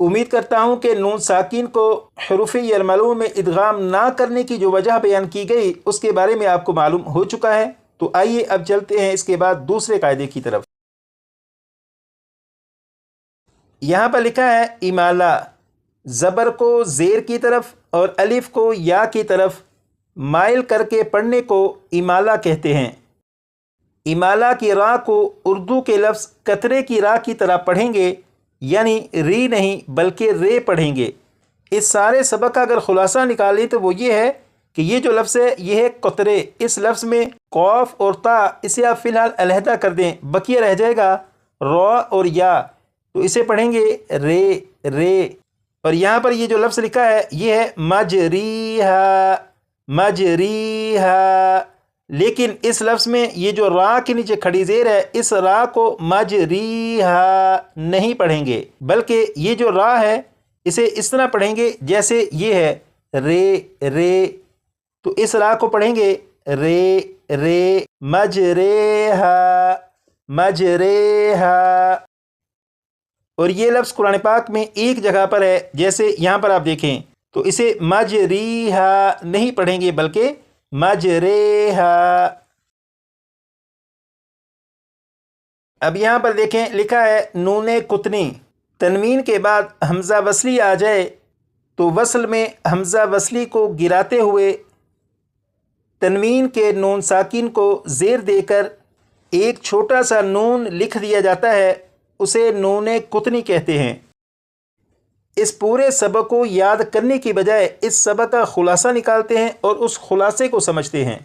امید کرتا ہوں کہ نون ساکن کو حروف یرملون میں ادغام نہ کرنے کی جو وجہ بیان کی گئی اس کے بارے میں آپ کو معلوم ہو چکا ہے۔ تو آئیے اب چلتے ہیں اس کے بعد دوسرے قاعدے کی طرف۔ یہاں پر لکھا ہے امالہ، زبر کو زیر کی طرف اور الف کو یا کی طرف مائل کر کے پڑھنے کو امالہ کہتے ہیں۔ امالہ کی راء کو اردو کے لفظ قطرے کی راء کی طرح پڑھیں گے، یعنی ری نہیں بلکہ رے پڑھیں گے۔ اس سارے سبق کا اگر خلاصہ نکالیں تو وہ یہ ہے کہ یہ جو لفظ ہے یہ ہے قطرے۔ اس لفظ میں قاف اور تا اسے آپ فی الحال علیحدہ کر دیں، بقیہ رہ جائے گا را اور یا، تو اسے پڑھیں گے رے رے۔ اور یہاں پر یہ جو لفظ لکھا ہے یہ ہے مجریہا مجریہا، لیکن اس لفظ میں یہ جو را کے نیچے کھڑی زیر ہے اس را کو مجریہا نہیں پڑھیں گے، بلکہ یہ جو را ہے اسے اس طرح پڑھیں گے جیسے یہ ہے رے رے، تو اس را کو پڑھیں گے رے رے مجریہا مجریہا۔ اور یہ لفظ قرآن پاک میں ایک جگہ پر ہے، جیسے یہاں پر آپ دیکھیں تو اسے مجریہا نہیں پڑھیں گے بلکہ مجریہا۔ اب یہاں پر دیکھیں لکھا ہے نون قطنی، تنوین کے بعد حمزہ وصلی آ جائے تو وصل میں حمزہ وصلی کو گراتے ہوئے تنوین کے نون ساکن کو زیر دے کر ایک چھوٹا سا نون لکھ دیا جاتا ہے، اسے نون قطنی کہتے ہیں۔ اس پورے سبق کو یاد کرنے کی بجائے اس سبق کا خلاصہ نکالتے ہیں اور اس خلاصے کو سمجھتے ہیں۔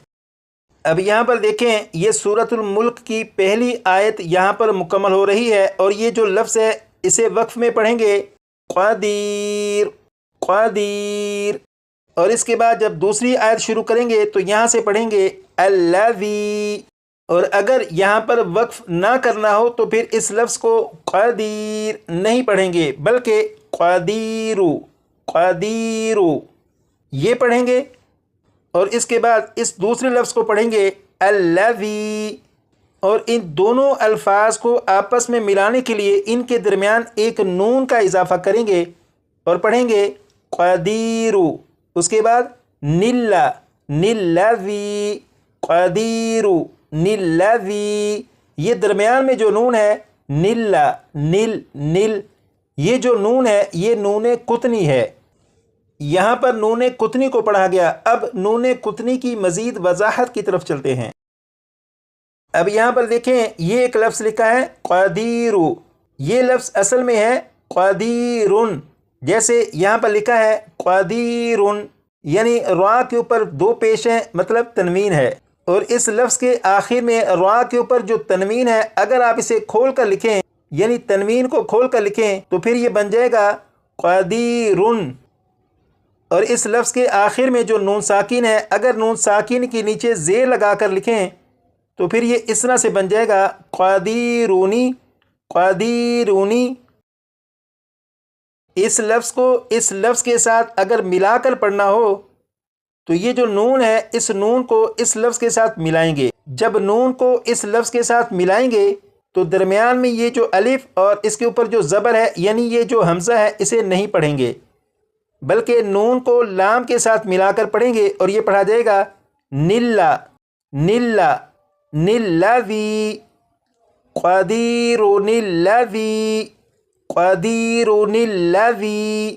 اب یہاں پر دیکھیں یہ سورۃ الملک کی پہلی آیت یہاں پر مکمل ہو رہی ہے، اور یہ جو لفظ ہے اسے وقف میں پڑھیں گے قدیر قدیر، اور اس کے بعد جب دوسری آیت شروع کریں گے تو یہاں سے پڑھیں گے الذی، اور اگر یہاں پر وقف نہ کرنا ہو تو پھر اس لفظ کو قدیر نہیں پڑھیں گے بلکہ قدیرو قدیرو یہ پڑھیں گے، اور اس کے بعد اس دوسرے لفظ کو پڑھیں گے الذی، اور ان دونوں الفاظ کو آپس میں ملانے کے لیے ان کے درمیان ایک نون کا اضافہ کریں گے اور پڑھیں گے قدیرو، اس کے بعد نلا نلذی قدیرو نلذی، یہ درمیان میں جو نون ہے نلا نل نل، یہ جو نون ہے یہ نون قطنی ہے۔ یہاں پر نون قطنی کو پڑھا گیا، اب نون قطنی کی مزید وضاحت کی طرف چلتے ہیں۔ اب یہاں پر دیکھیں یہ ایک لفظ لکھا ہے قدیرو، یہ لفظ اصل میں ہے قدیرن، جیسے یہاں پر لکھا ہے قدیرن، یعنی را کے اوپر دو پیش ہیں مطلب تنوین ہے، اور اس لفظ کے آخر میں را کے اوپر جو تنوین ہے اگر آپ اسے کھول کر لکھیں، یعنی تنوین کو کھول کر لکھیں تو پھر یہ بن جائے گا قدیرن، اور اس لفظ کے آخر میں جو نون ساکن ہے اگر نون ساکن کے نیچے زیر لگا کر لکھیں تو پھر یہ اس طرح سے بن جائے گا قدیرونی قدیرونی۔ اس لفظ کو اس لفظ کے ساتھ اگر ملا کر پڑھنا ہو تو یہ جو نون ہے اس نون کو اس لفظ کے ساتھ ملائیں گے، جب نون کو اس لفظ کے ساتھ ملائیں گے تو درمیان میں یہ جو الف اور اس کے اوپر جو زبر ہے یعنی یہ جو حمزہ ہے اسے نہیں پڑھیں گے، بلکہ نون کو لام کے ساتھ ملا کر پڑھیں گے، اور یہ پڑھا جائے گا نلا نلا نلذی قدیرن الذی قدیرن الذی۔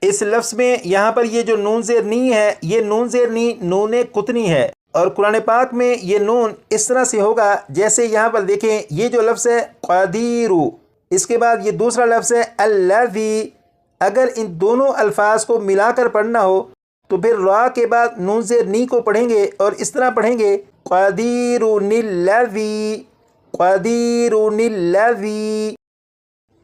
اس لفظ میں یہاں پر یہ جو نون زیر نی ہے یہ نون زیر نی نون قطنی ہے، اور قرآن پاک میں یہ نون اس طرح سے ہوگا جیسے یہاں پر دیکھیں یہ جو لفظ ہے قدیرو، اس کے بعد یہ دوسرا لفظ ہے الذی، اگر ان دونوں الفاظ کو ملا کر پڑھنا ہو تو پھر را کے بعد نون زیر نی کو پڑھیں گے اور اس طرح پڑھیں گے قدیرن الذی قدیرن الذی۔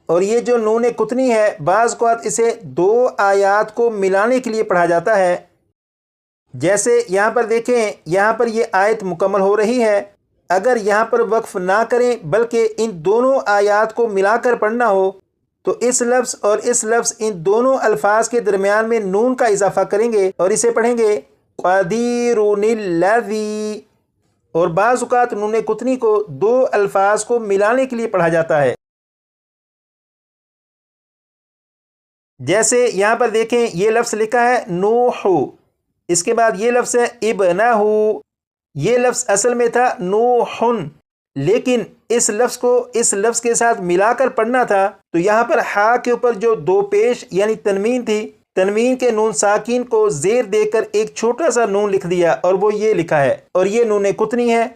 اور یہ جو نون قطنی ہے بعض اوقات اسے دو آیات کو ملانے کے لیے پڑھا جاتا ہے، جیسے یہاں پر دیکھیں یہاں پر یہ آیت مکمل ہو رہی ہے، اگر یہاں پر وقف نہ کریں بلکہ ان دونوں آیات کو ملا کر پڑھنا ہو تو اس لفظ اور اس لفظ ان دونوں الفاظ کے درمیان میں نون کا اضافہ کریں گے اور اسے پڑھیں گے قدیرن الذی، اور بعض اوقات نون قطنی کو دو الفاظ کو ملانے کے لیے پڑھا جاتا ہے۔ جیسے یہاں پر دیکھیں یہ لفظ لکھا ہے نوح، اس کے بعد یہ لفظ ہے ابنہ، یہ لفظ اصل میں تھا نوحن، لیکن اس لفظ کو اس لفظ کے ساتھ ملا کر پڑھنا تھا، تو یہاں پر ہا کے اوپر جو دو پیش یعنی تنوین تھی، تنوین کے نون ساکین کو زیر دے کر ایک چھوٹا سا نون لکھ دیا اور وہ یہ لکھا ہے، اور یہ نون قطنی ہے۔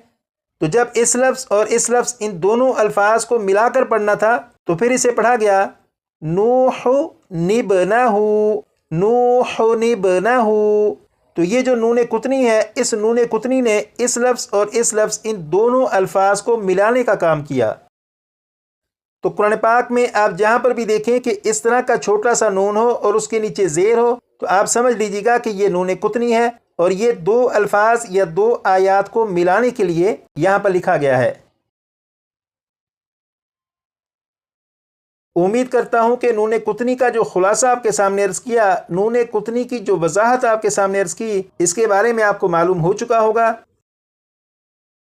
تو جب اس لفظ اور اس لفظ ان دونوں الفاظ کو ملا کر پڑھنا تھا تو پھر اسے پڑھا گیا نوح نبنہ، نوح نبنہ۔ تو یہ جو نون قطنی ہے، اس نون قطنی نے اس لفظ اور اس لفظ ان دونوں الفاظ کو ملانے کا کام کیا۔ تو قرآن پاک میں آپ جہاں پر بھی دیکھیں کہ اس طرح کا چھوٹا سا نون ہو اور اس کے نیچے زیر ہو تو آپ سمجھ لیجیے گا کہ یہ نون قطنی ہے، اور یہ دو الفاظ یا دو آیات کو ملانے کے لیے یہاں پر لکھا گیا ہے۔ امید کرتا ہوں کہ نون قطنی کا جو خلاصہ آپ کے سامنے عرض کیا، نون قطنی کی جو وضاحت آپ کے سامنے عرض کی، اس کے بارے میں آپ کو معلوم ہو چکا ہوگا۔